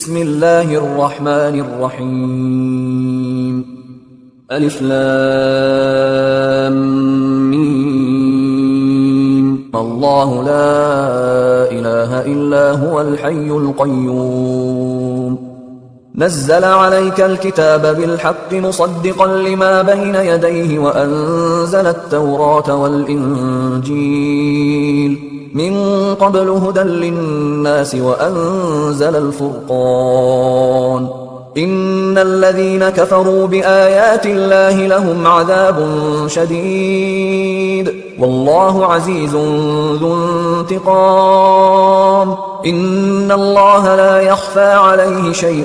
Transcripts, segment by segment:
بسم الله الرحمن الرحيم ألف لام ميم الله لا إله إلا هو الحي القيوم نزل عليك الكتاب بالحق مصدقا لما بين يديه وأنزل التوراة والإنجيل من قبل هدى للناس وأنزل الفرقان إن الذين كفروا بآيات الله لهم عذاب شديد والله عزيز ذو انتقام إن الله لا يخفى عليه شيء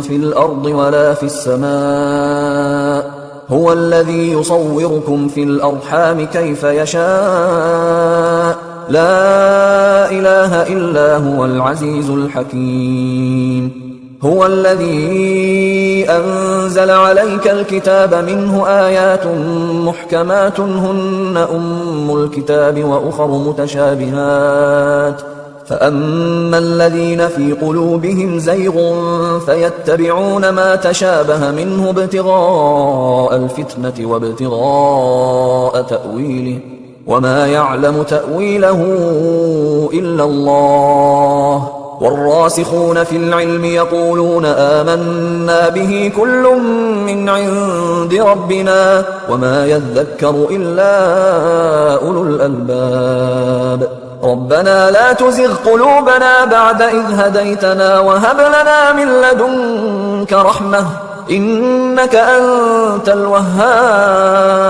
في الأرض ولا في السماء هو الذي يصوركم في الأرحام كيف يشاء لا إله إلا هو العزيز الحكيم هو الذي أنزل عليك الكتاب منه آيات محكمات هن أم الكتاب وأخر متشابهات فأما الذين في قلوبهم زيغ فيتبعون ما تشابه منه ابتغاء الفتنة وابتغاء تأويله وما يعلم تأويله إلا الله والراسخون في العلم يقولون آمنا به كل من عند ربنا وما يذكر إلا أولو الألباب ربنا لا تزغ قلوبنا بعد إذ هديتنا وهب لنا من لدنك رحمة إنك أنت الوهاب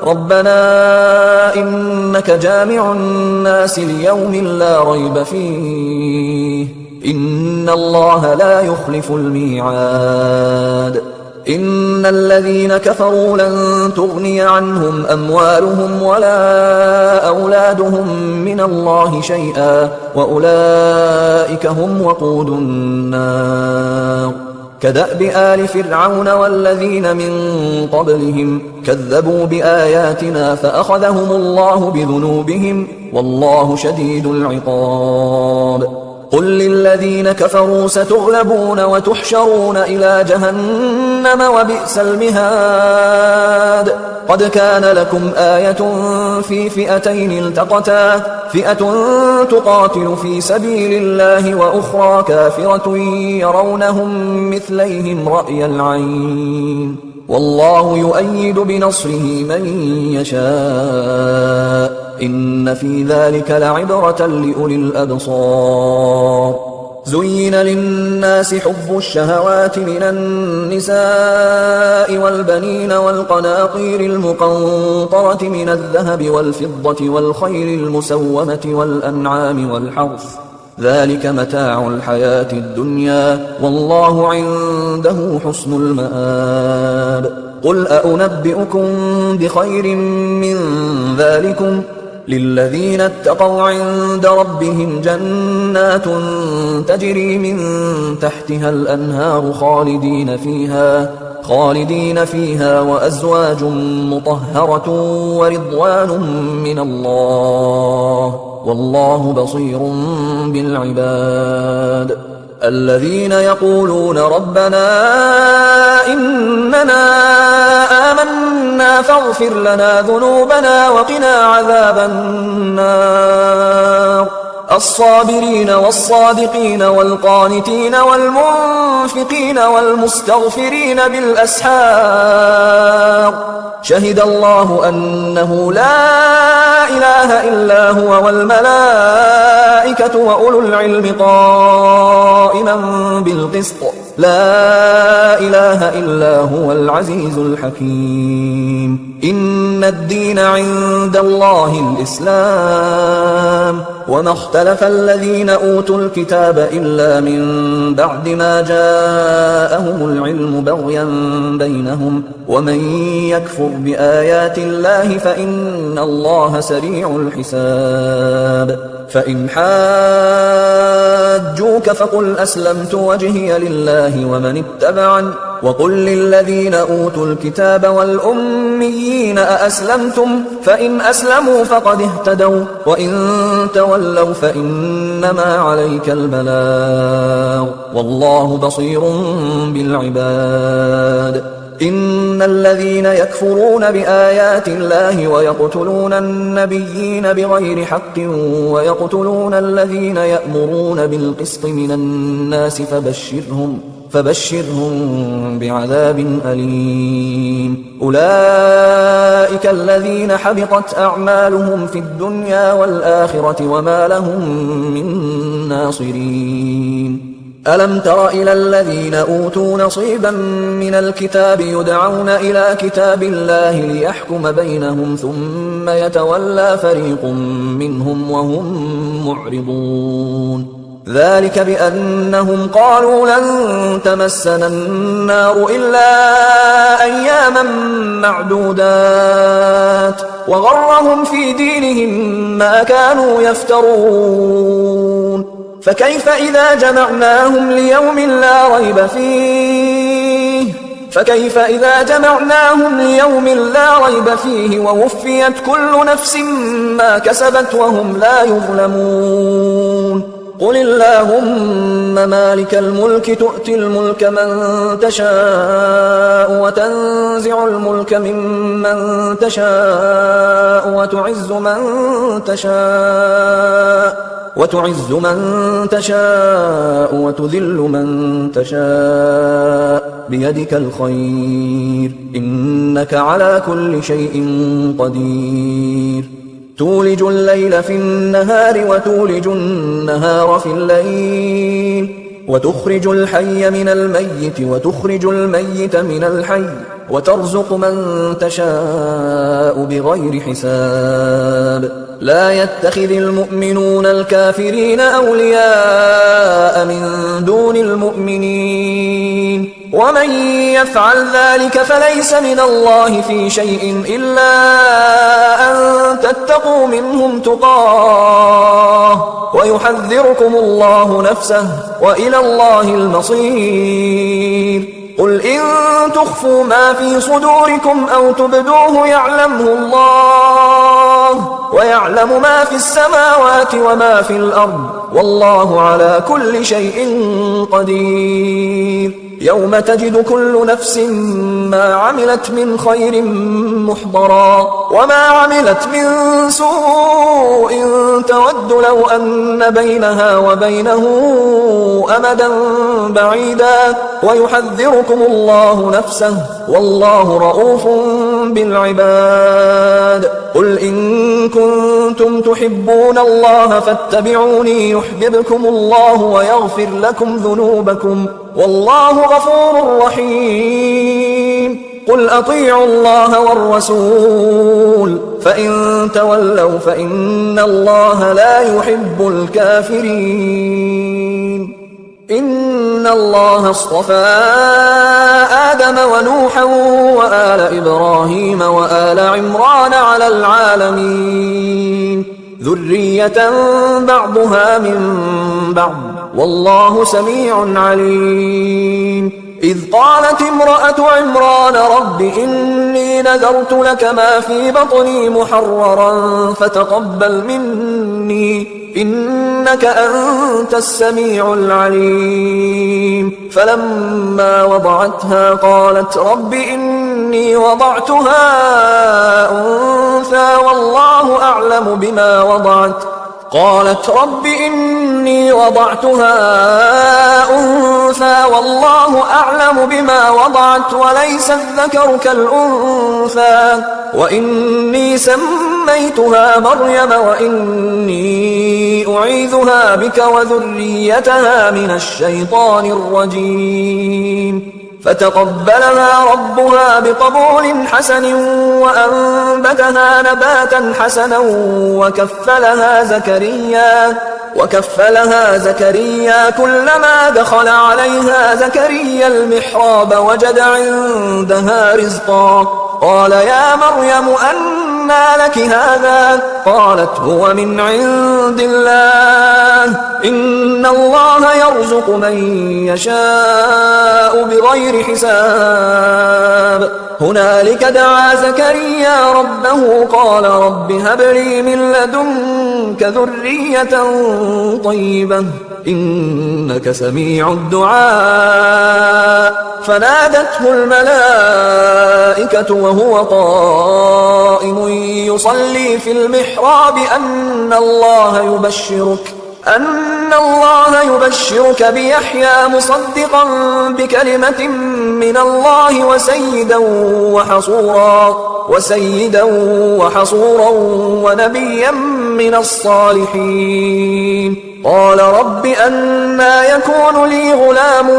ربنا إنك جامع الناس ليوم لا ريب فيه إن الله لا يخلف الميعاد إن الذين كفروا لن تغني عنهم أموالهم ولا أولادهم من الله شيئا وأولئك هم وقود النار كدأب آل فرعون والذين من قبلهم كذبوا بآياتنا فأخذهم الله بذنوبهم والله شديد العقاب قل للذين كفروا ستغلبون وتحشرون إلى جهنم وبئس المهاد قد كان لكم آية في فئتين التقتا فئة تقاتل في سبيل الله وأخرى كافرة يرونهم مثليهم رأي العين والله يؤيد بنصره من يشاء إن في ذلك لعبرة لأولي الأبصار زين للناس حب الشهوات من النساء والبنين والقناطير المقنطرة من الذهب والفضة والخيل المسومة والأنعام والحرث ذلك متاع الحياة الدنيا والله عنده حسن المآب قل أأنبئكم بخير من ذلكم للذين اتقوا عند ربهم جنات تجري من تحتها الأنهار خالدين فيها وأزواج مطهرة ورضوان من الله والله بصير بالعباد الذين يقولون ربنا إننا آمنا فاغفر لنا ذنوبنا وقنا عذاب النار الصابرين والصادقين والقانتين والمنفقين والمستغفرين بالأسحار شهد الله أنه لا إله إلا هو والملائكة وأولو العلم قائما بالقسط لا إله إلا هو العزيز الحكيم إن الدين عند الله الإسلام وما اختلف الذين أوتوا الكتاب إلا من بعد ما جاءهم العلم بغيا بينهم ومن يكفر بآيات الله فإن الله سريع الحساب فإن حاجوك فقل أسلمت وجهي لله ومن اتبعني وقل للذين أوتوا الكتاب والأميين أأسلمتم فإن أسلموا فقد اهتدوا وإن تولوا فإنما عليك البلاغ والله بصير بالعباد. إن الذين يكفرون بآيات الله ويقتلون النبيين بغير حق ويقتلون الذين يأمرون بالقسط من الناس فبشرهم بعذاب أليم. أولئك الذين حبطت أعمالهم في الدنيا والآخرة وما لهم من ناصرين. ألم تر إلى الذين أوتوا نصيبا من الكتاب يدعون إلى كتاب الله ليحكم بينهم ثم يتولى فريق منهم وهم معرضون. ذلك بأنهم قالوا لن تمسنا النار إلا أياما معدودات وغرهم في دينهم ما كانوا يفترون. فكيف إذا جمعناهم ليوم لا ريب فيه ووفيت كل نفس ما كسبت وهم لا يظلمون. قل اللهم مالك الملك تؤتي الملك من تشاء وتنزع الملك ممن تشاء وتعز من تشاء وتذل من تشاء بيدك الخير إنك على كل شيء قدير. تولج الليل في النهار وتولج النهار في الليل وتخرج الحي من الميت وتخرج الميت من الحي وترزق من تشاء بغير حساب. لا يتخذ المؤمنون الكافرين أولياء من دون المؤمنين ومن يفعل ذلك فليس من الله في شيء إلا أن تتقوا منهم تقاه ويحذركم الله نفسه وإلى الله المصير. قل إن تخفوا ما في صدوركم أو تبدوه يعلمه الله ويعلم ما في السماوات وما في الأرض والله على كل شيء قدير. يوم تجد كل نفس ما عملت من خير محضرا وما عملت من سوء تود لو أن بينها وبينه أمدا بعيدا ويحذركم الله نفسه والله رؤوف بالعباد. قل إن كنتم تحبون الله فاتبعوني يحببكم الله ويغفر لكم ذنوبكم والله غفور رحيم. قل أطيعوا الله والرسول فإن تولوا فإن الله لا يحب الكافرين. إن الله اصطفى آدم ونوحا وآل إبراهيم وآل عمران على العالمين ذرية بعضها من بعض والله سميع عليم. إذ قالت امرأة عمران رب إني نذرت لك ما في بطني محررا فتقبل مني إنك أنت السميع العليم. فلما وضعتها قالت رب إني وضعتها أنثى والله أعلم بما وضعت قالت رب إني وضعتها أنثى والله أعلم بما وضعت وليس الذكر كالأنثى وإني سميتها مريم وإني أعيذها بك وذريتها من الشيطان الرجيم. فتقبلها ربها بقبول حسن وأنبتها نباتا حسنا وكفلها زكريا كلما دخل عليها زكريا المحراب وجد عندها رزقا قال يا مريم أنى أنى لك هذا؟ قالت هو من عند الله، إن الله يرزق من يشاء بغير حساب. هنالك دعا زكريا ربه قال رب هب لي من لدنك ذرية طيبة إنك سميع الدعاء. فنادته الملائكة وهو قائم يصلي في المحراب أن الله يبشرك بيحيى مصدقا بكلمة من الله وسيدا وحصورا ونبيا من الصالحين. قال رب أنى يكون لي غلام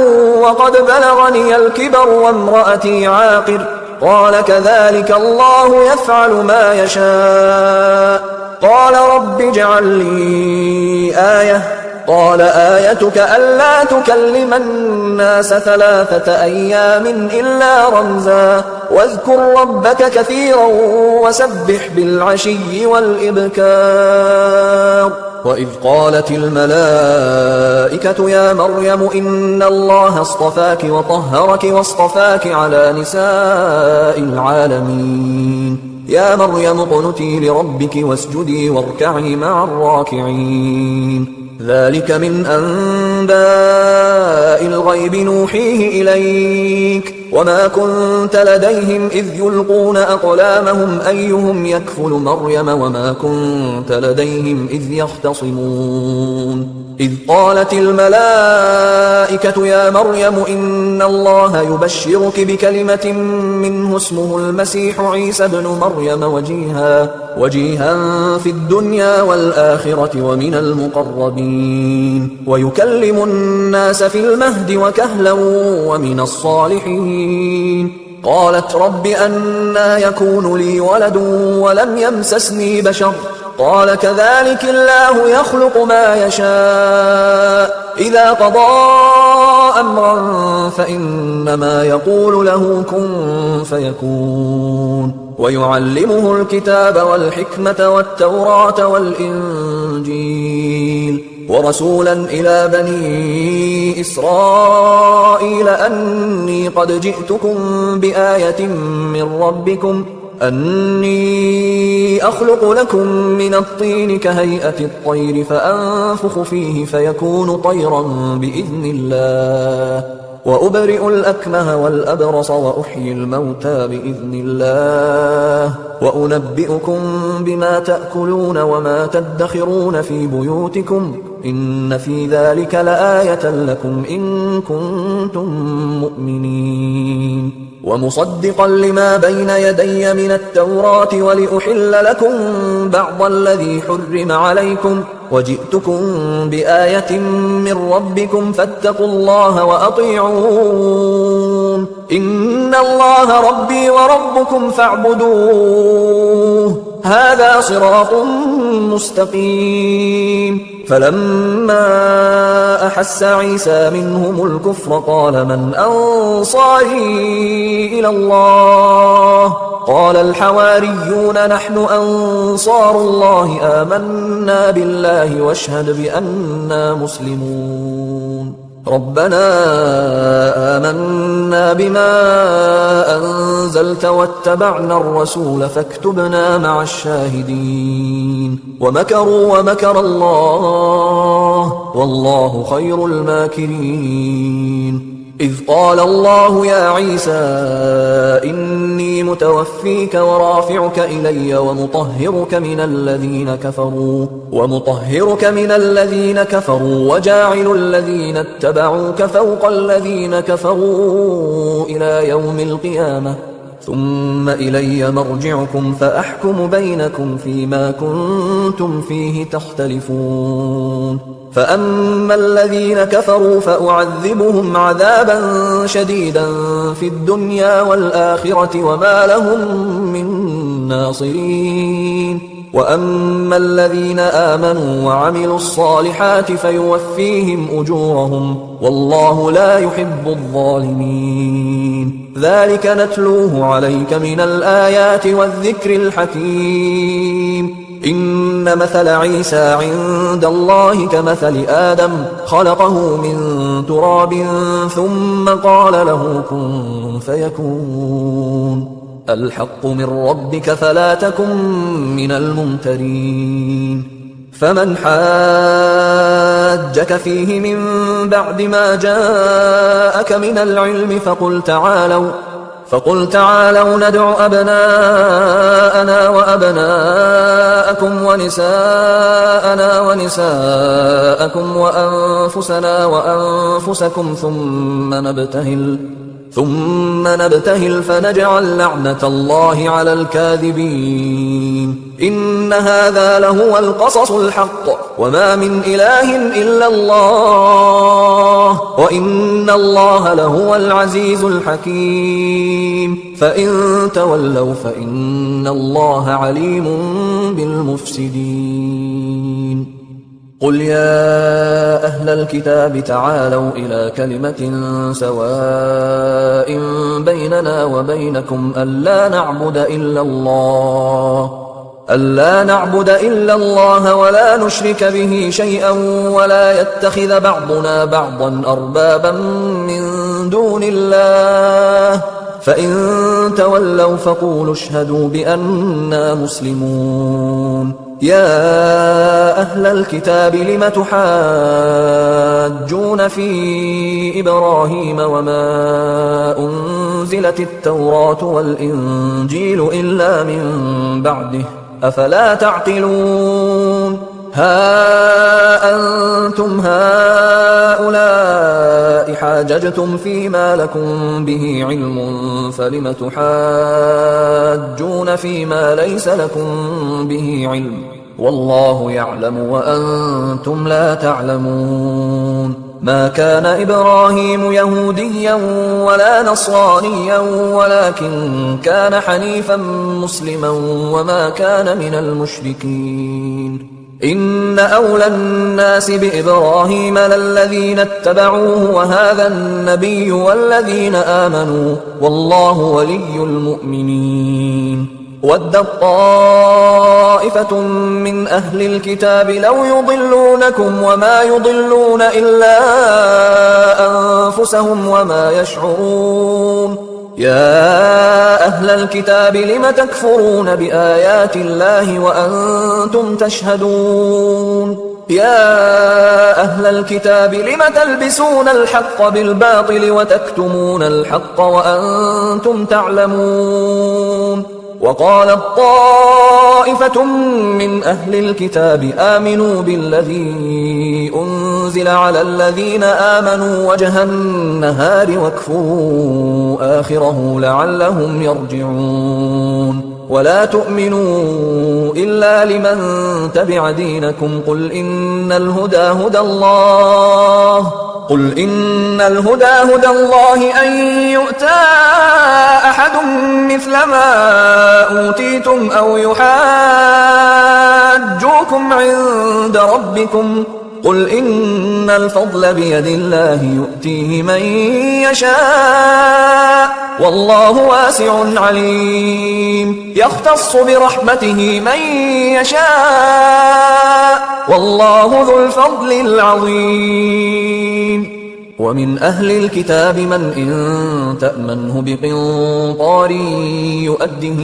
وقد بلغني الكبر وامرأتي عاقر؟ قال كذلك الله يفعل ما يشاء. قال رب اجعل لي آية. قال آيتك ألا تكلم الناس 3 أيام إلا رمزا واذكر ربك كثيرا وسبح بالعشي والإبكار. وإذ قالت الملائكة يا مريم إن الله اصطفاك وطهرك واصطفاك على نساء العالمين. يا مريم اقنتي لربك واسجدي واركعي مع الراكعين. ذلك من أنباء الغيب نوحيه إليك وما كنت لديهم إذ يلقون أقلامهم أيهم يكفل مريم وما كنت لديهم إذ يختصمون. إذ قالت الملائكة يا مريم إن الله يبشرك بكلمة منه اسمه المسيح عيسى ابن مريم وجيها في الدنيا والآخرة ومن المقربين ويكلم الناس في المهد وكهلا ومن الصالحين. قالت رب أنى يكون لي ولد ولم يمسسني بشر؟ قال كذلك الله يخلق ما يشاء إذا قضى أمرا فإنما يقول له كن فيكون. ويعلمه الكتاب والحكمة والتوراة والإنجيل ورسولا إلى بني إسرائيل أني قد جئتكم بآية من ربكم أني أخلق لكم من الطين كهيئة الطير فأنفخ فيه فيكون طيرا بإذن الله وأبرئ الأكمه والأبرص وأحيي الموتى بإذن الله وأنبئكم بما تأكلون وما تدخرون في بيوتكم إن في ذلك لآية لكم إن كنتم مؤمنين. ومصدقا لما بين يدي من التوراة ولأحل لكم بعض الذي حرم عليكم وجئتكم بآية من ربكم فاتقوا الله وأطيعون إن الله ربي وربكم فاعبدوه هذا صراط مستقيم. فلما أحس عيسى منهم الكفر قال من أنصاري إلى الله؟ قال الحواريون نحن أنصار الله آمنا بالله واشهد بأننا مسلمون. ربنا آمنا بما أنزلت واتبعنا الرسول فاكتبنا مع الشاهدين. ومكروا ومكر الله والله خير الماكرين. إذ قال الله يا عيسى إني متوفيك ورافعك إلي ومطهرك من الذين كفروا وجاعل الذين اتبعوك فوق الذين كفروا إلى يوم القيامة ثم إلي مرجعكم فأحكم بينكم فيما كنتم فيه تختلفون. فأما الذين كفروا فأعذبهم عذابا شديدا في الدنيا والآخرة وما لهم من ناصرين. وأما الذين آمنوا وعملوا الصالحات فيوفيهم أجورهم والله لا يحب الظالمين. ذلك نتلوه عليك من الآيات والذكر الحكيم. إن مثل عيسى عند الله كمثل آدم خلقه من تراب ثم قال له كن فيكون. الحق من ربك فلا تكن من الممترين. فمن حاجك فيه من بعد ما جاءك من العلم فقل تعالوا ندع أبناءنا وأبناءكم ونساءنا ونساءكم وأنفسنا وأنفسكم ثم نبتهل فنجعل لعنة الله على الكاذبين. إن هذا لهو القصص الحق وما من إله إلا الله وإن الله لهو العزيز الحكيم. فإن تولوا فإن الله عليم بالمفسدين. قل يا أهل الكتاب تعالوا إلى كلمة سواء بيننا وبينكم ألا نعبد إلا الله ولا نشرك به شيئا ولا يتخذ بعضنا بعضا أربابا من دون الله. فإن تولوا فقولوا اشهدوا بأننا مسلمون. يا أهل الكتاب لم تحاجون في إبراهيم وما أنزلت التوراة والإنجيل إلا من بعده أفلا تعقلون. ها أنتم هؤلاء حاججتم فيما لكم به علم فلم تحاجون فيما ليس لكم به علم والله يعلم وأنتم لا تعلمون. ما كان إبراهيم يهوديا ولا نصرانيا ولكن كان حنيفا مسلما وما كان من المشركين. إن أولى الناس بإبراهيم للذين اتبعوه وهذا النبي والذين آمنوا والله ولي المؤمنين. ودت طائفة من أهل الكتاب لو يضلونكم وما يضلون إلا أنفسهم وما يشعرون. يا أهل الكتاب لم تكفرون بآيات الله وأنتم تشهدون. يا أهل الكتاب لم تلبسون الحق بالباطل وتكتمون الحق وأنتم تعلمون. وقالت طائفة من أهل الكتاب آمنوا بالذي أنزل على الذين آمنوا وجه النهار واكفروا آخره لعلهم يرجعون. ولا تؤمنوا إلا لمن تبع دينكم قل إن الهدى هدى الله أن يؤتى أحد مثل ما أوتيتم أو يحاجوكم عند ربكم قل إن الفضل بيد الله يؤتيه من يشاء والله واسع عليم. يختص برحمته من يشاء والله ذو الفضل العظيم. ومن أهل الكتاب من إن تأمنه بقنطار يؤده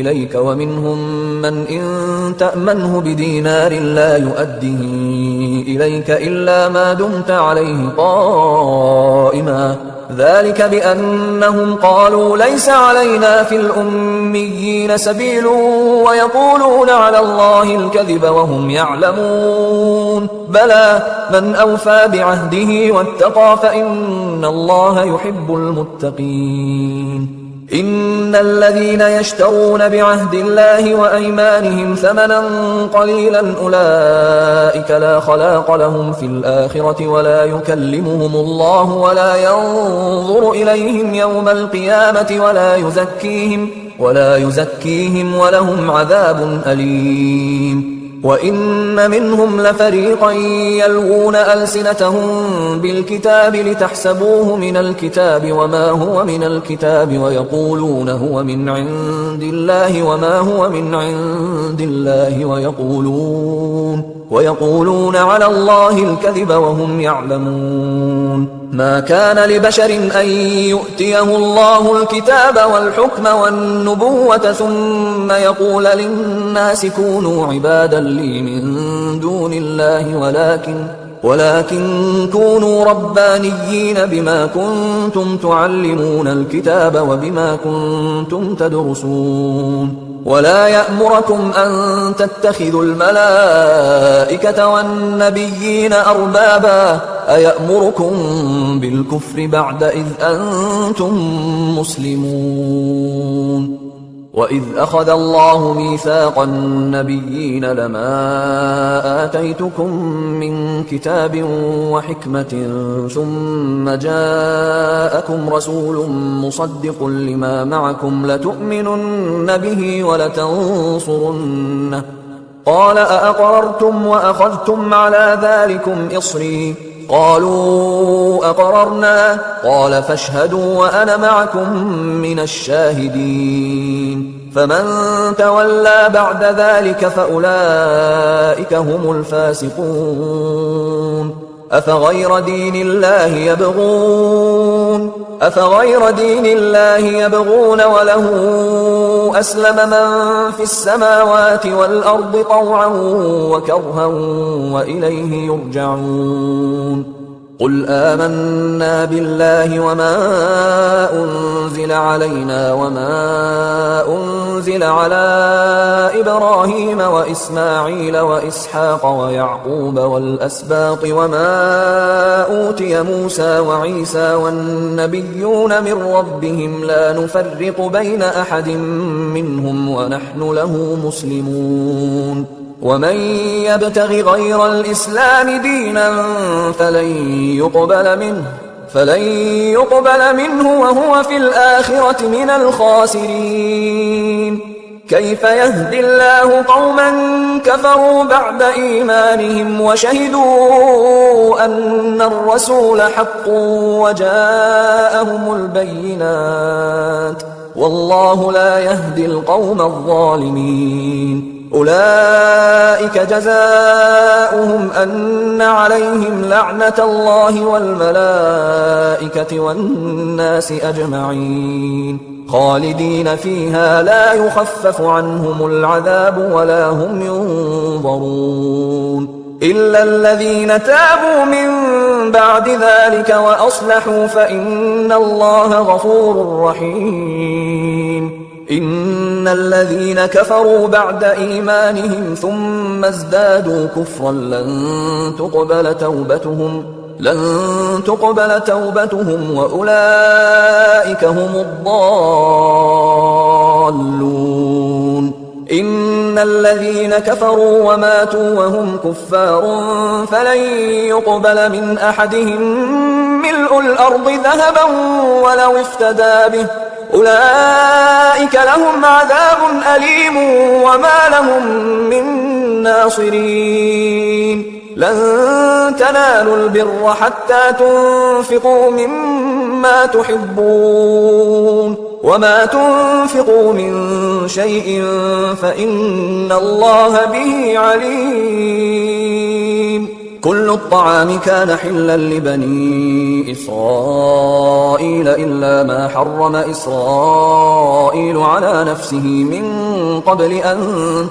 إليك ومنهم من إن تأمنه بدينار لا يؤده إليك إلا ما دمت عليه قائما ذلك بأنهم قالوا ليس علينا في الأميين سبيل ويقولون على الله الكذب وهم يعلمون. بلى من أوفى بعهده واتقى فإن الله يحب المتقين. إن الذين يشترون بعهد الله وأيمانهم ثمنا قليلا أولئك لا خلاق لهم في الآخرة ولا يكلمهم الله ولا ينظر إليهم يوم القيامة ولا يزكيهم ولهم عذاب أليم. وإن منهم لفريقا يلوون ألسنتهم بالكتاب لتحسبوه من الكتاب وما هو من الكتاب ويقولون هو من عند الله وما هو من عند الله ويقولون على الله الكذب وهم يعلمون. ما كان لبشر أن يؤتيه الله الكتاب والحكم والنبوة ثم يقول للناس كونوا عبادا لي من دون الله ولكن كونوا ربانيين بما كنتم تعلمون الكتاب وبما كنتم تدرسون. ولا يأمركم أن تتخذوا الملائكة والنبيين أربابا أيأمركم بالكفر بعد إذ أنتم مسلمون. وإذ أخذ الله ميثاق النبيين لما آتيتكم من كتاب وحكمة ثم جاءكم رسول مصدق لما معكم لتؤمنن به ولتنصرنه قال أأقررتم وأخذتم على ذلكم إصري قالوا أقررنا قال فاشهدوا وأنا معكم من الشاهدين. فمن تولى بعد ذلك فأولئك هم الفاسقون. أفغير دين الله يبغون وله أسلم من في السماوات والأرض طوعا وكرها وإليه يرجعون. قل آمنا بالله وما أنزل علينا وما أنزل على إبراهيم وإسماعيل وإسحاق ويعقوب والأسباط وما أوتي موسى وعيسى والنبيون من ربهم لا نفرق بين أحد منهم ونحن له مسلمون. ومن يبتغ غير الإسلام دينا فلن يقبل منه وهو في الآخرة من الخاسرين. كيف يهدي الله قوما كفروا بعد إيمانهم وشهدوا أن الرسول حق وجاءهم البينات والله لا يهدي القوم الظالمين. أولئك جزاؤهم أن عليهم لعنة الله والملائكة والناس أجمعين خالدين فيها لا يخفف عنهم العذاب ولا هم ينظرون إلا الذين تابوا من بعد ذلك وأصلحوا فإن الله غفور رحيم. إن الذين كفروا بعد إيمانهم ثم ازدادوا كفرا لن تقبل توبتهم وأولئك هم الضالون. إن الذين كفروا وماتوا وهم كفار فلن يقبل من أحدهم ملء الأرض ذهبا ولو افتدى به أولئك لهم عذاب أليم وما لهم من ناصرين. لن تنالوا البر حتى تنفقوا مما تحبون وما تنفقوا من شيء فإن الله به عليم. كل الطعام كان حلا لبني إسرائيل إلا ما حرم إسرائيل على نفسه من قبل أن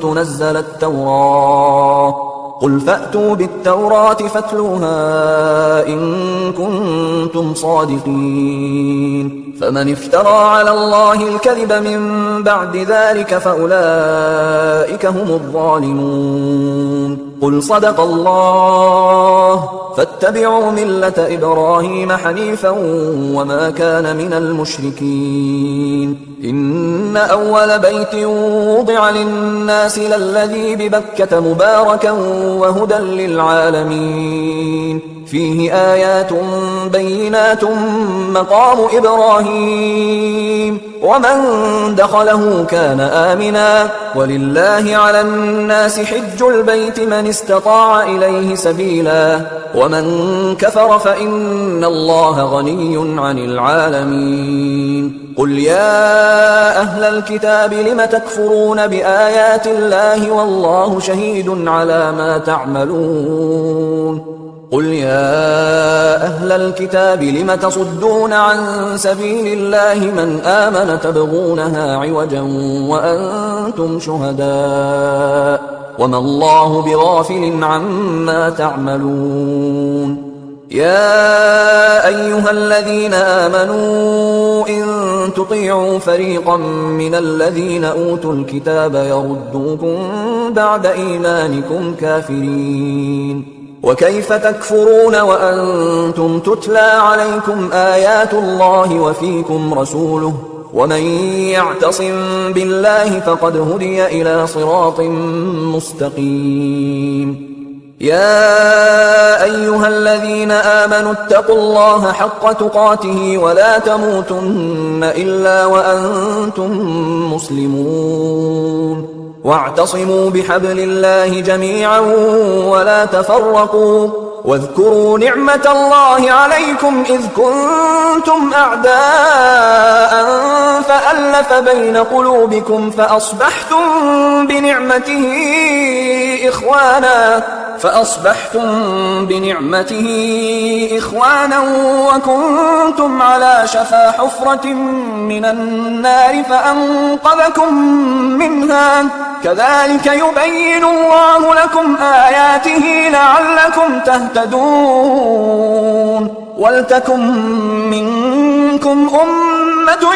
تنزل التوراة. قل فأتوا بالتوراة فاتلوها إن كنتم صادقين. فمن افترى على الله الكذب من بعد ذلك فأولئك هم الظالمون. قل صدق الله فاتبعوا ملة إبراهيم حنيفا وما كان من المشركين. إن أول بيت وضع للناس للذي ببكة مباركا وهدى للعالمين فيه آيات بينات مقام إبراهيم ومن دخله كان آمنا ولله على الناس حج البيت من استطاع إليه سبيلا ومن كفر فإن الله غني عن العالمين قل يا أهل الكتاب لم تكفرون بآيات الله والله شهيد على ما تعملون قل يا أهل الكتاب لم تصدون عن سبيل الله من آمن تبغونها عوجا وأنتم شهداء وما الله بغافل عما تعملون يا أيها الذين آمنوا إن تطيعوا فريقا من الذين أوتوا الكتاب يردوكم بعد إيمانكم كافرين وكيف تكفرون وأنتم تتلى عليكم آيات الله وفيكم رسوله ومن يعتصم بالله فقد هدي إلى صراط مستقيم يا أيها الذين آمنوا اتقوا الله حق تقاته ولا تموتن إلا وأنتم مسلمون واعتصموا بحبل الله جميعا ولا تفرقوا واذكروا نعمة الله عليكم إذ كنتم أعداء فألف بين قلوبكم فأصبحتم بنعمته إخوانا وكنتم على شفا حفرة من النار فأنقذكم منها كذلك يبين الله لكم آياته لعلكم تهتدون ولتكن منكم أمة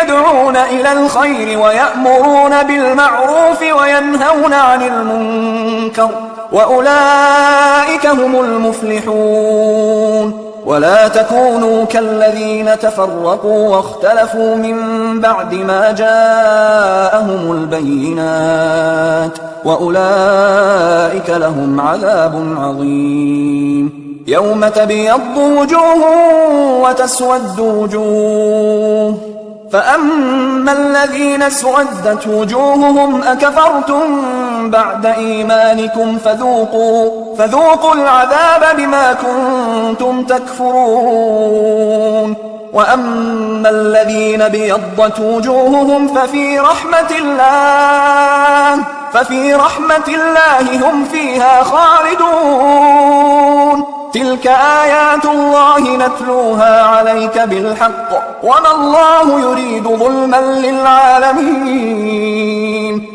يدعون إلى الخير ويأمرون بالمعروف وينهون عن المنكر وأولئك هم المفلحون ولا تكونوا كالذين تفرقوا واختلفوا من بعد ما جاءهم البينات وأولئك لهم عذاب عظيم يوم تبيض وجوه وتسود وجوه فأما الذين اسودت وجوههم أكفرتم بعد إيمانكم فذوقوا العذاب بما كنتم تكفرون وأما الذين بيضت وجوههم ففي رحمة الله هم فيها خالدون تلك آيات الله نتلوها عليك بالحق وما الله يريد ظلما للعالمين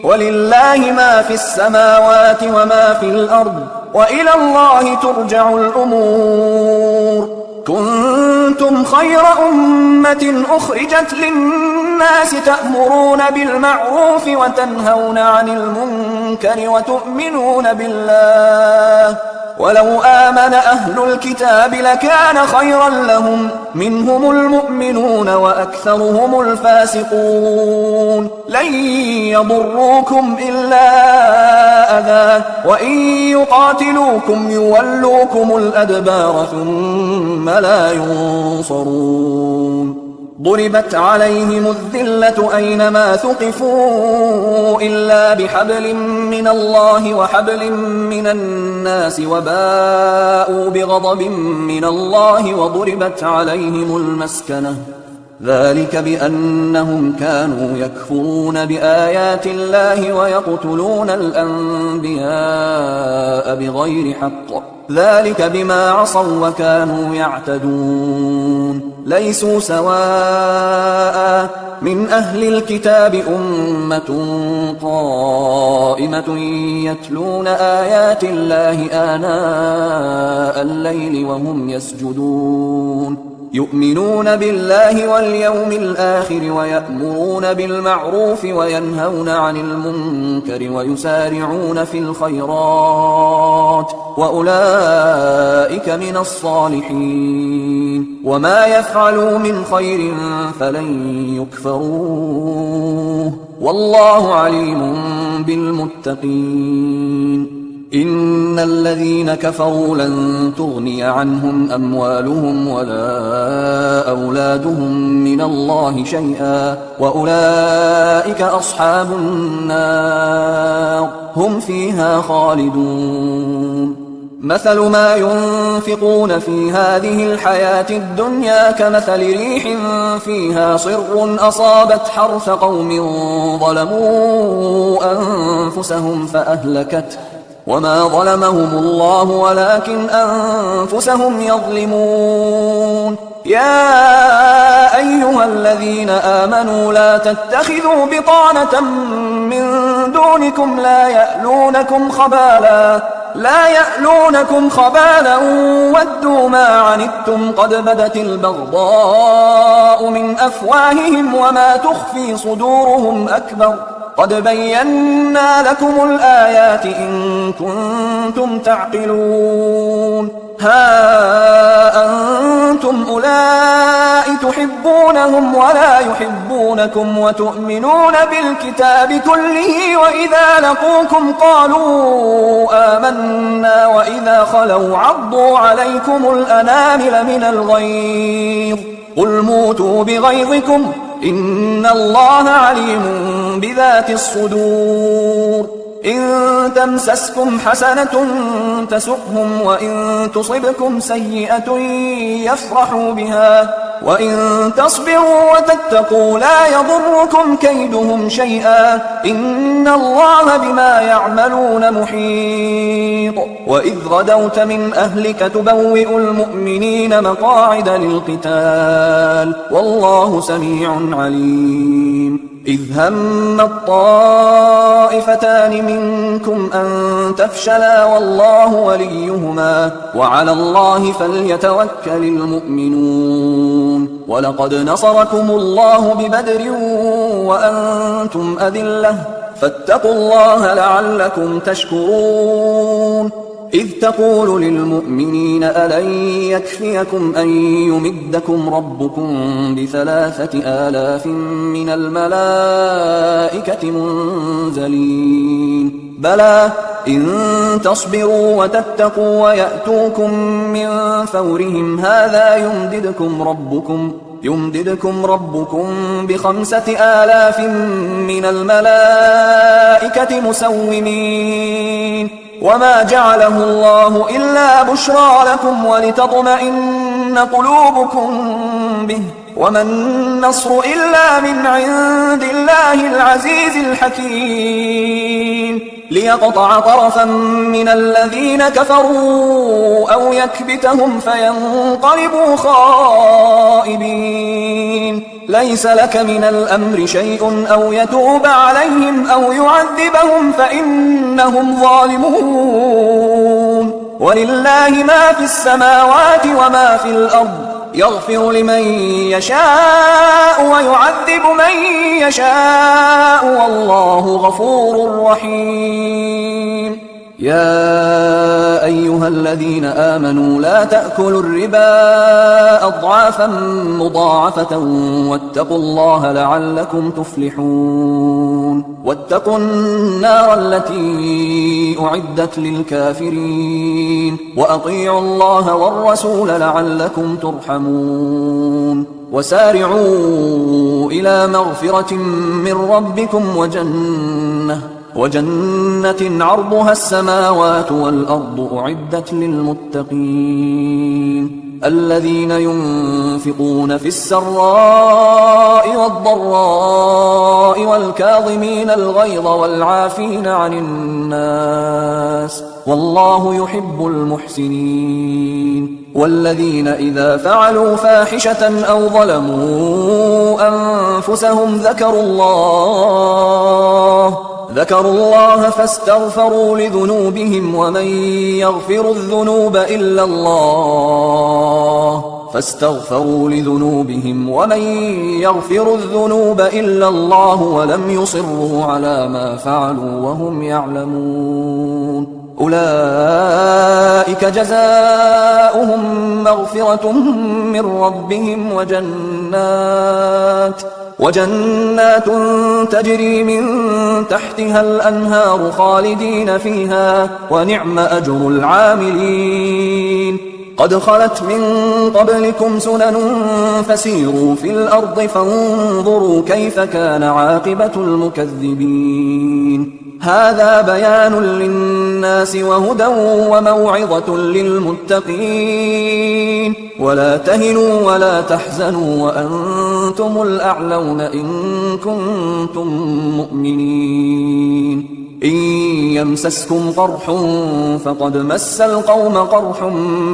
ولله ما في السماوات وما في الأرض وإلى الله ترجع الأمور كنتم خير أمة أخرجت للناس تأمرون بالمعروف وتنهون عن المنكر وتؤمنون بالله ولو آمن أهل الكتاب لكان خيرا لهم منهم المؤمنون وأكثرهم الفاسقون لن يضروكم إلا أذى وإن يقاتلوكم يولوكم الأدبار ثم لا ينصرون ضربت عليهم الذلة أينما ثقفوا إلا بحبل من الله وحبل من الناس وباءوا بغضب من الله وضربت عليهم المسكنة ذلك بأنهم كانوا يكفرون بآيات الله ويقتلون الأنبياء بغير حق ذلك بما عصوا وكانوا يعتدون ليسوا سواء من أهل الكتاب أمة قائمة يتلون آيات الله آناء الليل وهم يسجدون يؤمنون بالله واليوم الآخر ويأمرون بالمعروف وينهون عن المنكر ويسارعون في الخيرات وأولئك من الصالحين وما يفعلوا من خير فلن يكفروه والله عليم بالمتقين إن الذين كفروا لن تغني عنهم أموالهم ولا أولادهم من الله شيئا وأولئك أصحاب النار هم فيها خالدون. مثل ما ينفقون في هذه الحياة الدنيا كمثل ريح فيها صر أصابت حرث قوم ظلموا أنفسهم فأهلكته وما ظلمهم الله ولكن أنفسهم يظلمون. يا أيها الذين آمنوا لا تتخذوا بطانة من دونكم لا يألونكم خبالا ودوا ما عنتم قد بدت البغضاء من أفواههم وما تخفي صدورهم أكبر قد بينا لكم الآيات إن كنتم تعقلون. ها أنتم أولئك تحبونهم ولا يحبونكم وتؤمنون بالكتاب كله وإذا لقوكم قالوا آمنا وإذا خلوا عضوا عليكم الأنامل من الغيظ قل موتوا بغيظكم إن الله عليم بذات الصدور. إن تمسسكم حسنة تسؤهم وإن تصبكم سيئة يفرحوا بها وإن تصبروا وتتقوا لا يضركم كيدهم شيئا إن الله بما يعملون محيط. وإذ غدوت من أهلك تبوئ المؤمنين مقاعد للقتال والله سميع عليم. إذ هم الطائفتان منكم أن تفشلا والله وليهما وعلى الله فليتوكل المؤمنون. ولقد نصركم الله ببدر وأنتم أذلة فاتقوا الله لعلكم تشكرون. إذ تقول للمؤمنين ألن يكفيكم أن يمدكم ربكم ب3,000 من الملائكة منزلين بلى إن تصبروا وتتقوا ويأتوكم من فورهم هذا يمددكم ربكم ب5,000 من الملائكة مسومين. وما جعله الله إلا بشرى لكم ولتطمئن قلوبكم به وما النصر إلا من عند الله العزيز الحكيم. ليقطع طرفا من الذين كفروا أو يكبتهم فينقلبوا خائبين. ليس لك من الأمر شيء أو يتوب عليهم أو يعذبهم فإنهم ظالمون. ولله ما في السماوات وما في الأرض يغفر لمن يشاء ويعذب من يشاء والله غفور رحيم. يا أيها الذين آمنوا لا تأكلوا الربا أضعافا مضاعفة واتقوا الله لعلكم تفلحون. واتقوا النار التي أعدت للكافرين وأطيعوا الله والرسول لعلكم ترحمون. وسارعوا إلى مغفرة من ربكم وجنة عرضها السماوات والأرض أعدت للمتقين الذين ينفقون في السراء والضراء والكاظمين الغيظ والعافين عن الناس والله يحب المحسنين. والذين إذا فعلوا فاحشة أو ظلموا أنفسهم ذكروا الله فاستغفروا لذنوبهم ومن يغفر الذنوب إلا الله ولم يصروا على ما فعلوا وهم يعلمون. أولئك جزاؤهم مغفرة من ربهم وجنات تجري من تحتها الأنهار خالدين فيها ونعم أجر العاملين قد خلت من قبلكم سنن فسيروا في الأرض فانظروا كيف كان عاقبة المكذبين هذا بيان للناس وهدى وموعظة للمتقين ولا تهنوا ولا تحزنوا وأنتم الأعلون إن كنتم مؤمنين إن يمسسكم قرح فقد مس القوم قرح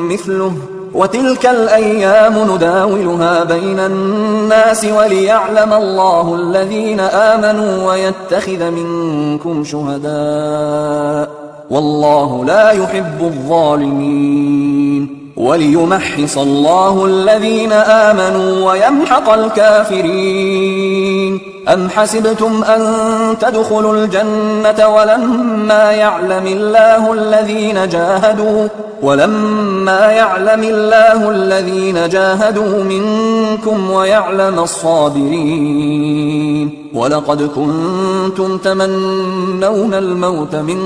مثله وتلك الأيام نداولها بين الناس وليعلم الله الذين آمنوا ويتخذ منكم شهداء والله لا يحب الظالمين وليمحص الله الذين آمنوا ويمحق الكافرين أم حسبتم أن تدخلوا الجنة ولما يعلم الله الذين جاهدوا منكم ويعلم الصابرين ولقد كنتم تمنون الموت من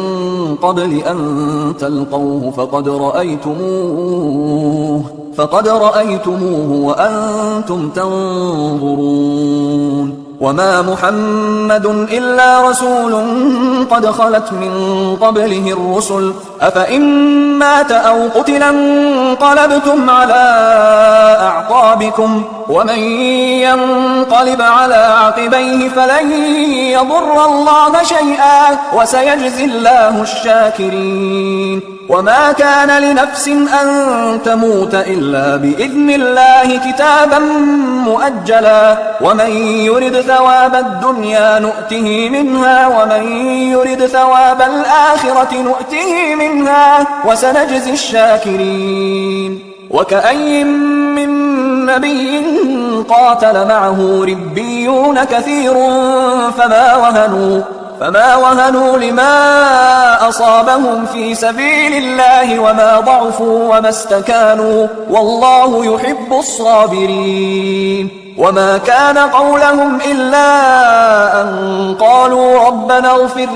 قبل أن تلقوه فقد رأيتموه وأنتم تنظرون وما محمد إلا رسول قد خلت من قبله الرسل أفإن مات أو قتل انقلبتم على أعقابكم ومن ينقلب على عقبيه فلن يضر الله شيئا وسيجزي الله الشاكرين وما كان لنفس أن تموت إلا بإذن الله كتابا مؤجلا ومن يرد ثواب الدنيا نؤته منها ومن يرد ثواب الآخرة نؤته منها وسنجزي الشاكرين وكأي من نبي قاتل معه ربيون كثير فما وهنوا لما أصابهم في سبيل الله وما ضعفوا وما استكانوا والله يحب الصابرين وما كان قولهم إلا أن قالوا ربنا اغفر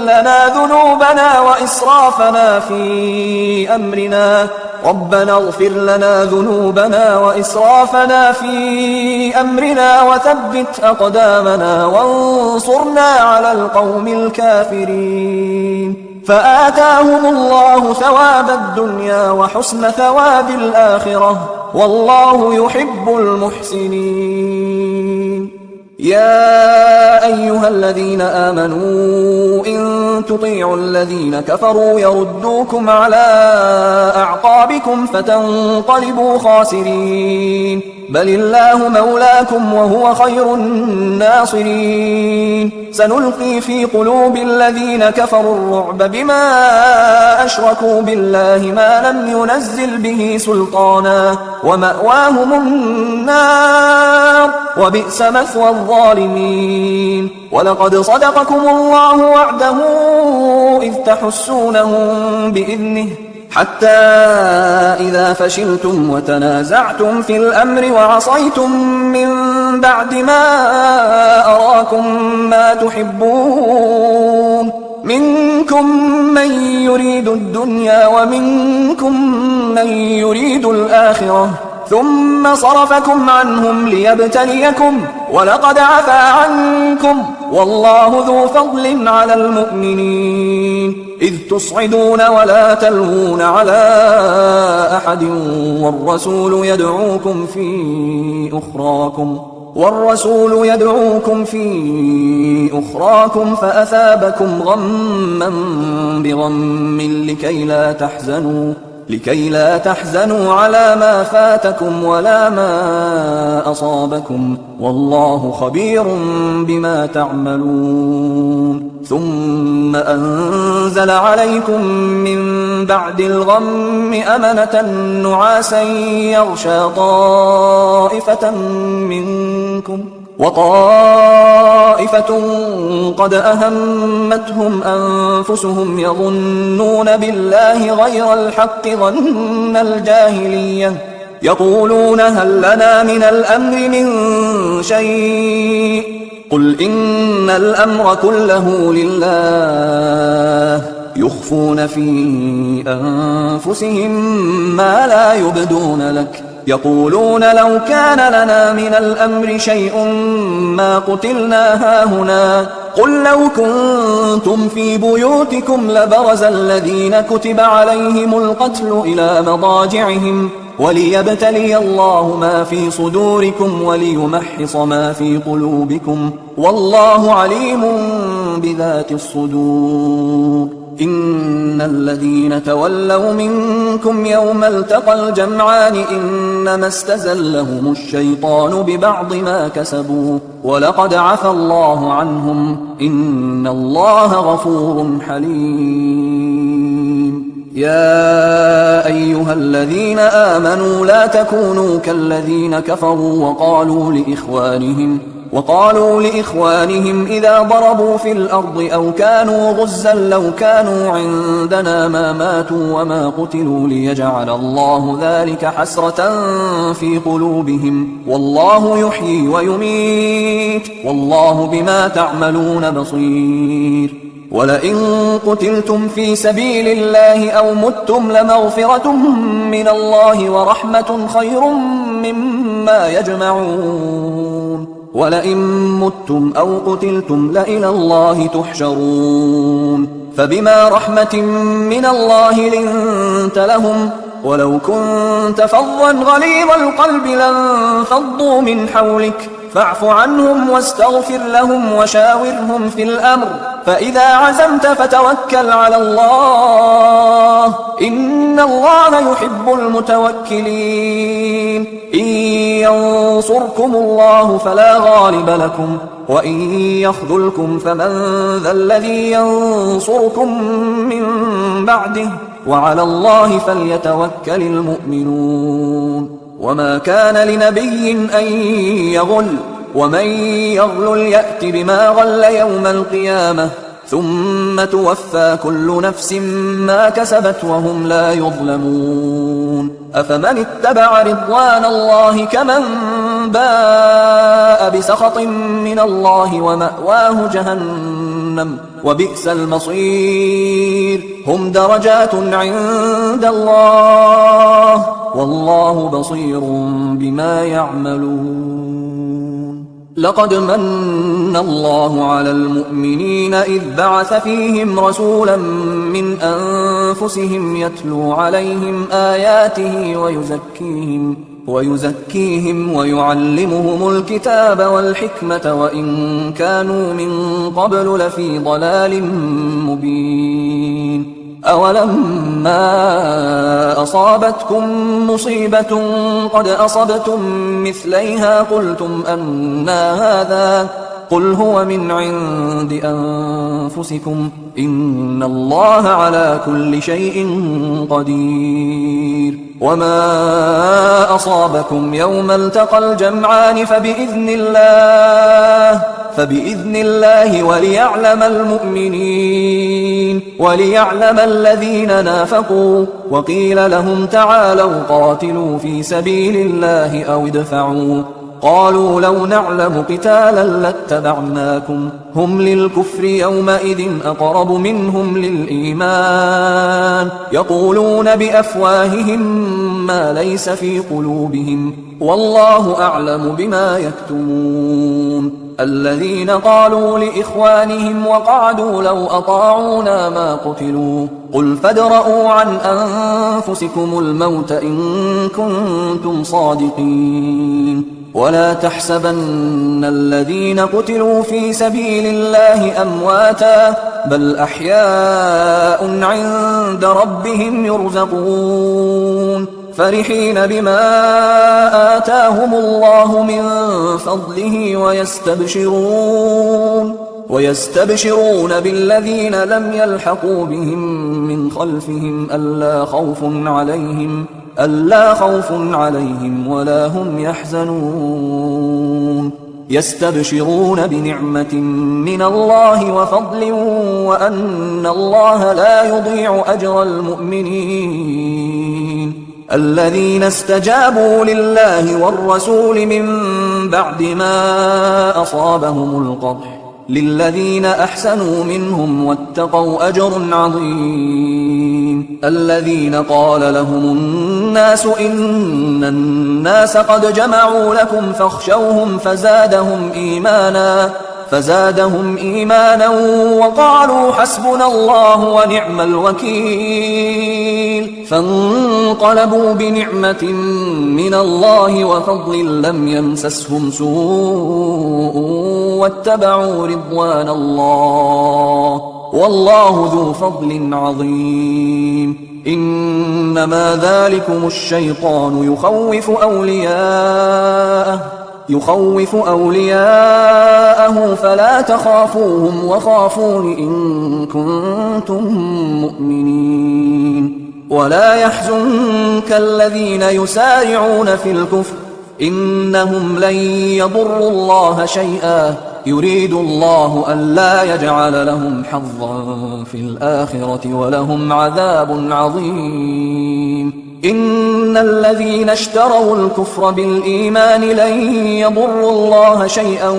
لنا ذنوبنا وإسرافنا في أمرنا وثبت أقدامنا وانصرنا على القوم الكافرين فآتاهم الله ثواب الدنيا وحسن ثواب الآخرة والله يحب المحسنين يا أيها الذين آمنوا إن تطيعوا الذين كفروا يردوكم على أعقابكم فتنقلبوا خاسرين بل الله مولاكم وهو خير الناصرين سنلقي في قلوب الذين كفروا الرعب بما أشركوا بالله ما لم ينزل به سلطانا ومأواهم النار وبئس مثوى الظالمين ولقد صدقكم الله وعده إذ تحسونهم بإذنه حتى إذا فشلتم وتنازعتم في الأمر وعصيتم من بعد ما أراكم ما تحبون منكم من يريد الدنيا ومنكم من يريد الآخرة ثم صرفكم عنهم ليبتليكم ولقد عفا عنكم والله ذو فضل على المؤمنين إذ تصعدون ولا تلوون على أحد والرسول يدعوكم في أخراكم فأثابكم غما بغم لكي لا تحزنوا على ما فاتكم ولا ما أصابكم والله خبير بما تعملون ثم أنزل عليكم من بعد الغم أمنة نعاسا يغشى طائفة منكم وطائفة قد أهمتهم أنفسهم يظنون بالله غير الحق ظن الجاهلية يقولون هل لنا من الأمر من شيء قل إن الأمر كله لله يخفون في أنفسهم ما لا يبدون لك يقولون لو كان لنا من الأمر شيء ما قتلنا هاهنا قل لو كنتم في بيوتكم لبرز الذين كتب عليهم القتل إلى مضاجعهم وليبتلي الله ما في صدوركم وليمحص ما في قلوبكم والله عليم بذات الصدور إن الذين تولوا منكم يوم التقى الجمعان إنما استزلهم الشيطان ببعض ما كسبوا ولقد عفى الله عنهم إن الله غفور حليم يا أيها الذين آمنوا لا تكونوا كالذين كفروا وقالوا لإخوانهم إذا ضربوا في الأرض أو كانوا غزا لو كانوا عندنا ما ماتوا وما قتلوا ليجعل الله ذلك حسرة في قلوبهم والله يحيي ويميت والله بما تعملون بصير ولئن قتلتم في سبيل الله أو متم لمغفرة من الله ورحمة خير مما يجمعون ولئن متم أو قتلتم لإلى الله تحشرون فبما رحمة من الله لنت لهم ولو كنت فظا غليظ القلب لانفضوا من حولك فاعف عنهم واستغفر لهم وشاورهم في الأمر فإذا عزمت فتوكل على الله إن الله يحب المتوكلين إن ينصركم الله فلا غالب لكم وإن يخذلكم فمن ذا الذي ينصركم من بعده وعلى الله فليتوكل المؤمنون وما كان لنبي أن يغل ومن يغل يأت بما غل يوم القيامة ثم توفى كل نفس ما كسبت وهم لا يظلمون أفمن اتبع رضوان الله كمن باء بسخط من الله ومأواه جهنم وبئس المصير هم درجات عند الله والله بصير بما يعملون لقد من الله على المؤمنين إذ بعث فيهم رسولا من أنفسهم يتلو عليهم آياته ويزكيهم ويعلمهم الكتاب والحكمة وإن كانوا من قبل لفي ضلال مبين أولما أصابتكم مصيبة قد أصبتم مثليها قلتم أنى هذا قل هو من عند أنفسكم إن الله على كل شيء قدير وما أصابكم يوم التقى الجمعان فبإذن الله وليعلم المؤمنين وليعلم الذين نافقوا وقيل لهم تعالوا قاتلوا في سبيل الله أو ادفعوا قالوا لو نعلم قتالا لاتبعناكم هم للكفر يومئذ أقرب منهم للإيمان يقولون بأفواههم ما ليس في قلوبهم والله أعلم بما يكتمون الذين قالوا لإخوانهم وقعدوا لو أطاعونا ما قتلوا قل فادرءوا عن أنفسكم الموت إن كنتم صادقين ولا تحسبن الذين قتلوا في سبيل الله أمواتا بل أحياء عند ربهم يرزقون فرحين بما آتاهم الله من فضله ويستبشرون بالذين لم يلحقوا بهم من خلفهم ألا خوف عليهم ولا هم يحزنون يستبشرون بنعمة من الله وفضل وأن الله لا يضيع أجر المؤمنين الذين استجابوا لله والرسول من بعد ما أصابهم القرح للذين أحسنوا منهم واتقوا أجر عظيم. الذين قال لهم الناس إن الناس قد جمعوا لكم فاخشوهم فزادهم إيمانا وقالوا حسبنا الله ونعم الوكيل. فانقلبوا بنعمة من الله وفضل لم يمسسهم سوء واتبعوا رضوان الله والله ذو فضل عظيم. إنما ذلكم الشيطان يخوف أولياءه فلا تخافوهم وخافون إن كنتم مؤمنين. ولا يحزنك الذين يسارعون في الكفر إنهم لن يضروا الله شيئا يريد الله ألا يجعل لهم حظا في الآخرة ولهم عذاب عظيم. إن الذين اشتروا الكفر بالإيمان لن يضروا الله شيئا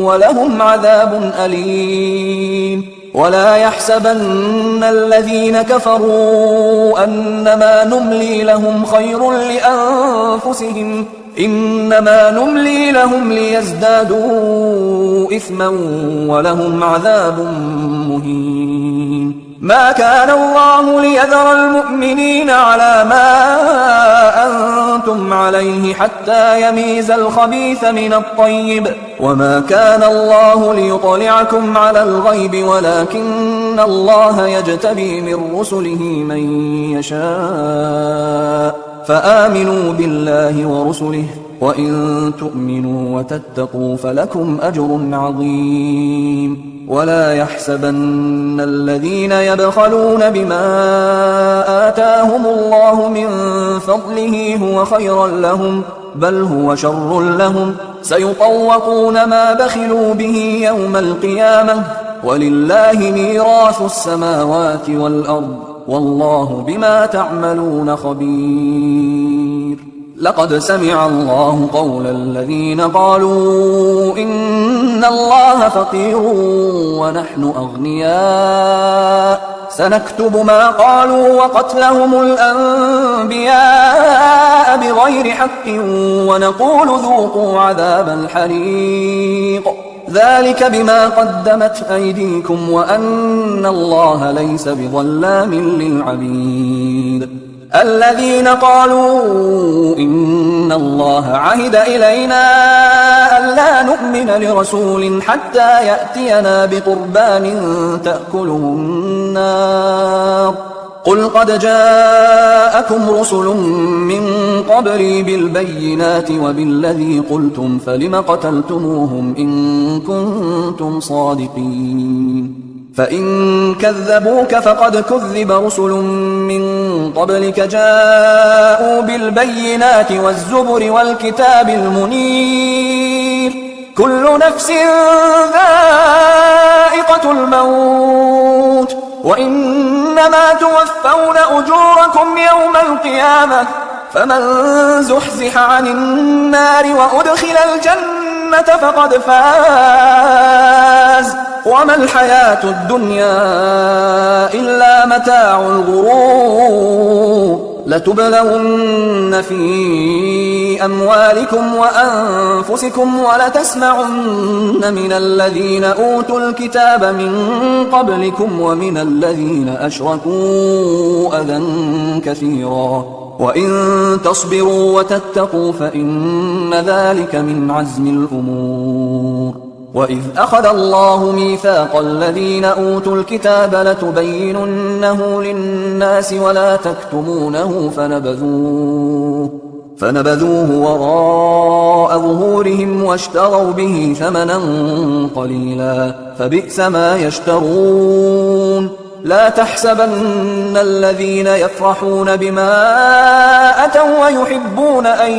ولهم عذاب أليم. ولا يحسبن الذين كفروا أنما نملي لهم خير لأنفسهم إنما نملي لهم ليزدادوا إثما ولهم عذاب مهين. ما كان الله ليذر المؤمنين على ما أنتم عليه حتى يميز الخبيث من الطيب وما كان الله ليطلعكم على الغيب ولكن الله يجتبي من رسله من يشاء فآمنوا بالله ورسله وإن تؤمنوا وتتقوا فلكم أجر عظيم. ولا يحسبن الذين يبخلون بما آتاهم الله من فضله هو خيرا لهم بل هو شر لهم سيطوقون ما بخلوا به يوم القيامة ولله ميراث السماوات والأرض والله بما تعملون خبير. لقد سمع الله قول الذين قالوا إن الله فقير ونحن أغنياء سنكتب ما قالوا وقتلهم الأنبياء بغير حق ونقول ذوقوا عذاب الحريق ذلك بما قدمت أيديكم وأن الله ليس بظلام للعبيد. الذين قالوا إن الله عهد إلينا ألا نؤمن لرسول حتى يأتينا بقربان تأكله النار قل قد جاءكم رسل من قبلي بالبينات وبالذي قلتم فلم قتلتموهم إن كنتم صادقين. فإن كذبوك فقد كذب رسل من قبلك جاءوا بالبينات والزبر والكتاب المنير كل نفس ذائقة الموت وإنما توفون أجوركم يوم القيامة فمن زحزح عن النار وأدخل الجنة فقد فاز وما الحياة الدنيا إلا متاع الغرور. لتبلون في أموالكم وأنفسكم ولتسمعن من الذين أوتوا الكتاب من قبلكم ومن الذين أشركوا أذى كثيرا وإن تصبروا وتتقوا فإن ذلك من عزم الأمور. وإذ أخذ الله ميثاق الذين أوتوا الكتاب لتبيننه للناس ولا تكتمونه فنبذوه وراء ظهورهم واشتروا به ثمنا قليلا فبئس ما يشترون. لا تحسبن الذين يفرحون بما أتوا ويحبون أن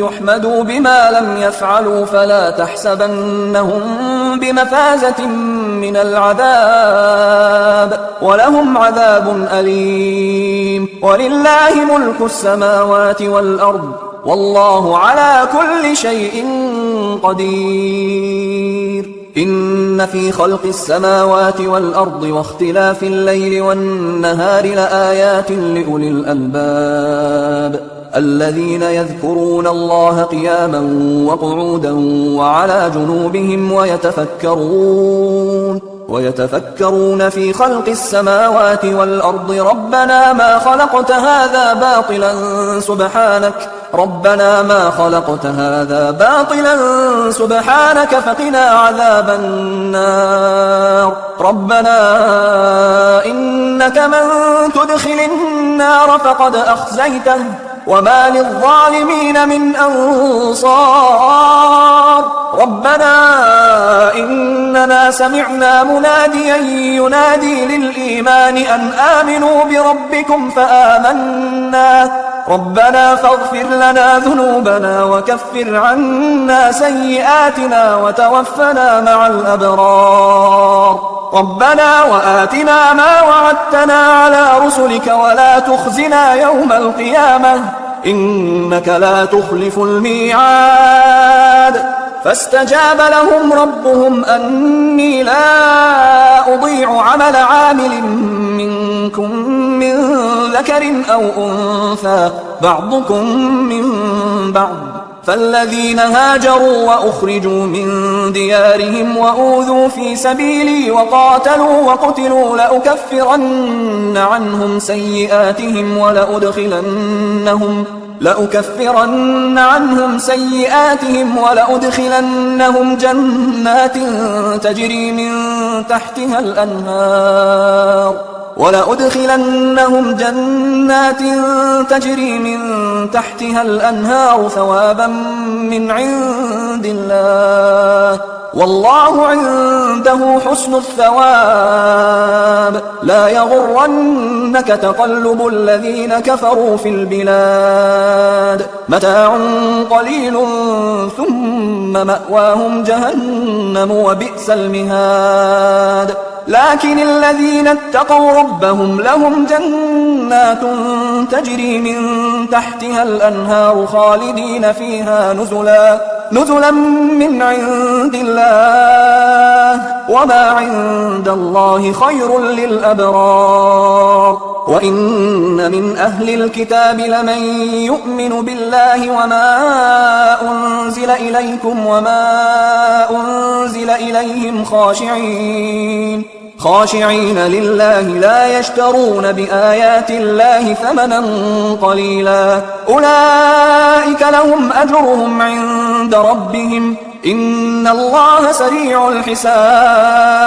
يحمدوا بما لم يفعلوا فلا تحسبنهم بمفازة من العذاب ولهم عذاب أليم. ولله ملك السماوات والأرض والله على كل شيء قدير. إن في خلق السماوات والأرض واختلاف الليل والنهار لآيات لأولي الألباب الذين يذكرون الله قياما وقعودا وعلى جنوبهم ويتفكرون في خلق السماوات والأرض ربنا ما خلقت هذا باطلا سبحانك فقنا عذاب النار. ربنا إنك من تدخل النار فقد أخزيته وما للظالمين من أنصار. ربنا إننا سمعنا مناديا ينادي للإيمان أن آمنوا بربكم فآمنا. ربنا فاغفر لنا ذنوبنا وكفر عنا سيئاتنا وتوفنا مع الأبرار. ربنا وآتنا ما وعدتنا على رسلك ولا تخزنا يوم القيامة إنك لا تخلف الميعاد. فاستجاب لهم ربهم أني لا أضيع عمل عامل منكم من ذكر أو أنثى بعضكم من بعض. فالذين هاجروا وأخرجوا من ديارهم وأوذوا في سبيلي وقاتلوا وقتلوا لأكفرن عنهم سيئاتهم ولأدخلنهم جنات تجري من تحتها الأنهار ثوابا من عند الله والله عنده حسن الثواب. لا يغرنك تقلب الذين كفروا في البلاد متاع قليل ثم مأواهم جهنم وبئس المهاد. لكن الذين اتقوا ربهم لهم جنات تجري من تحتها الأنهار خالدين فيها نزلا من عند الله وما عند الله خير للأبرار. وإن من أهل الكتاب لمن يؤمن بالله وما أنزل إليكم وما أنزل إليهم خاشعين لله لا يشترون بآيات الله ثمنا قليلا أولئك لهم أجرهم عند ربهم إن الله سريع الحساب.